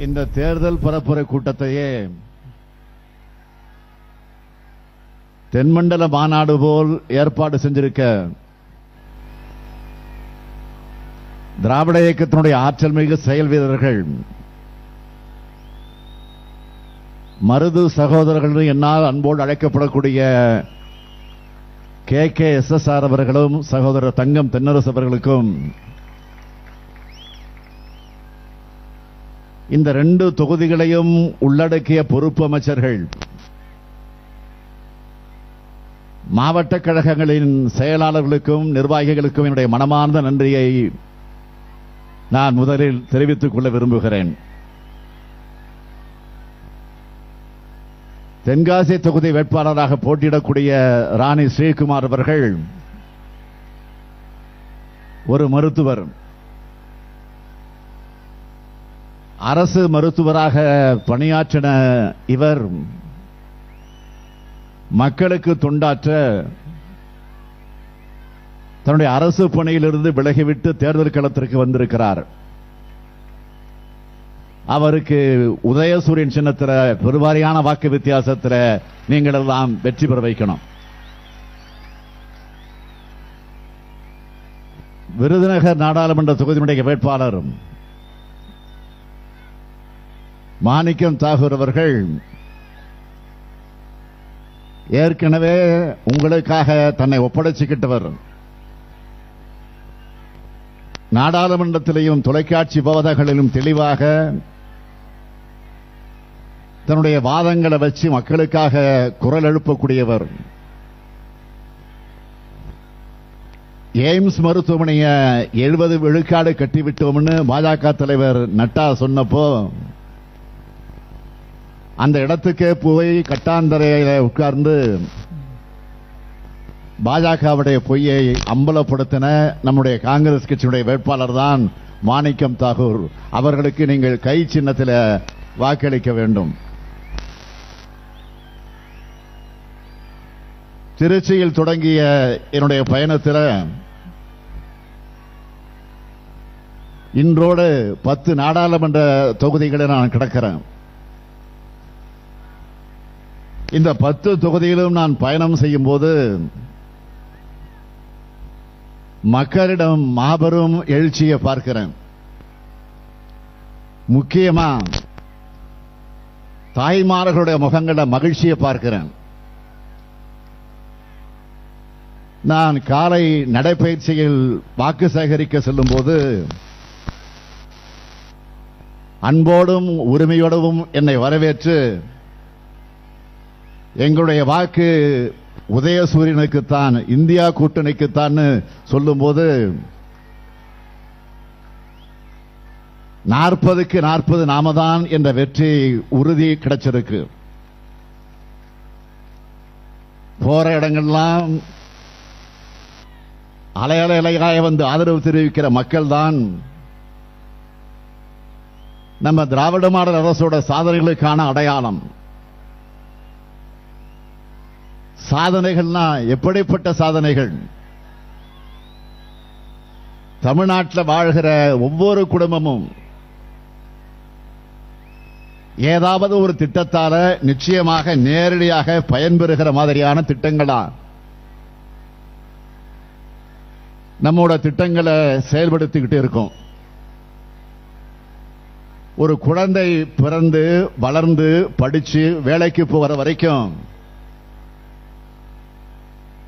இந்த தேர்தல் பரப்புரை கூட்டத்தையே தென்மண்டல மாநாடு போல் ஏற்பாடு செஞ்சிருக்க திராவிட இயக்கத்தினுடைய ஆற்றல் மிகு செயல் வீரர்கள் மருது சகோதரர்கள் என்னால் அன்போடு அழைக்கப்படக்கூடிய KKSSR அவர்களும் சகோதரர் தங்கம் தென்னரசு அவர்களுக்கும் இந்த 2 தொகுதிகளையும் உள்ளடக்கிய பொறுப்பு அமைச்சர்கள் மாவட்ட கழகங்களின் செயலாளர்களுக்கும் நிர்வாகிகளுக்கும் என்னுடைய மனமார்ந்த நன்றியை நான் முதலில் தெரிவித்துக் கொள்ள விரும்புகிறேன். தென்காசி தொகுதி வேட்பாளராக போட்டியிடக்கூடிய ராணி ஸ்ரீகுமார் அவர்கள் ஒரு மருத்துவர். அரசு மருத்துவராக பணியாற்றின இவர் மக்களுக்கு தொண்டாற்ற தன்னுடைய அரசு பணியிலிருந்து விலகிவிட்டு தேர்தல் களத்திற்கு வந்திருக்கிறார். அவருக்கு உதயசூரியன் சின்னத்தில் பெருவாரியான வாக்கு வித்தியாசத்தில் நீங்கள் எல்லாம் வெற்றி பெற வைக்கணும். விருதுநகர் நாடாளுமன்ற தொகுதியினுடைய வேட்பாளர் மாணிக்கம் தாகூர் அவர்கள் ஏற்கனவே உங்களுக்காக தன்னை ஒப்படைச்சுக்கிட்டவர். நாடாளுமன்றத்திலேயும் தொலைக்காட்சி விவாதங்களிலும் தெளிவாக தன்னுடைய வாதங்களை வச்சு மக்களுக்காக குரல் எழுப்பக்கூடியவர். எய்ம்ஸ் மருத்துவமனையை 70 விழுக்காடு கட்டிவிட்டோம்னு பாஜக தலைவர் நட்டா சொன்னப்போ அந்த இடத்துக்கே போய் கட்டாந்தரையில உட்கார்ந்து பாஜகவுடைய பொய்யை அம்பலப்படுத்தின நம்முடைய காங்கிரஸ் கட்சியுடைய வேட்பாளர் தான் மாணிக்கம் தாகூர். அவர்களுக்கு நீங்கள் கை சின்னத்தில் வாக்களிக்க வேண்டும். திருச்சியில் தொடங்கிய என்னுடைய பயணத்தில் இன்றோடு 10 நாடாளுமன்ற தொகுதிகளை நான் கடக்கிறேன். இந்த 10 தொகுதியிலும் நான் பயணம் செய்யும் போது மக்களிடம் மாபெரும் எழுச்சியை பார்க்கிறேன். முக்கியமா தாய்மார்களுடைய முகங்கள மகிழ்ச்சியை பார்க்கிறேன். நான் காலை நடைபயிற்சியில் வாக்கு சேகரிக்க செல்லும் போது அன்போடும் உரிமையோடும் என்னை வரவேற்று எங்களுடைய வாக்கு உதயசூரியனுக்குத்தான், இந்தியா கூட்டணிக்குத்தான் சொல்லும்போது 40க்கு 40 நாம தான் என்ற வெற்றி உறுதி கிடைச்சிருக்கு. போற இடங்கள்லாம் அலையலையாக வந்து ஆதரவு தெரிவிக்கிற மக்கள் தான் நம்ம திராவிட மாடல் அரசோட சாதனைகளுக்கான அடையாளம். சாதனைகள்னா எப்படிப்பட்ட சாதனைகள்? தமிழ்நாட்டில் வாழ்கிற ஒவ்வொரு குடும்பமும் ஏதாவது ஒரு திட்டத்தால நிச்சயமாக நேரடியாக பயன்பெறுகிற மாதிரியான திட்டங்களா நம்மோட திட்டங்களை செயல்படுத்திக்கிட்டு இருக்கோம். ஒரு குழந்தை பிறந்து வளர்ந்து படிச்சு வேலைக்கு போகிற வரைக்கும்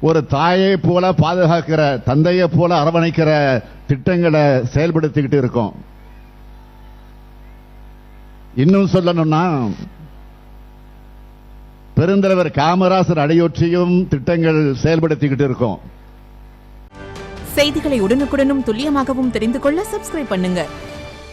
ஒரு தாயை போல பாதுகாக்கிற, தந்தையை போல அரவணைக்கிற திட்டங்களை செயல்படுத்திக்கிட்டு இருக்கோம். இன்னும் சொல்லணும்னா பெருந்தலைவர் காமராசர் அடியொற்றியும் திட்டங்கள் செயல்படுத்திக்கிட்டு இருக்கோம். செய்திகளை உடனுக்குடனும் துல்லியமாகவும் தெரிந்து கொள்ள சப்ஸ்கிரைப் பண்ணுங்க.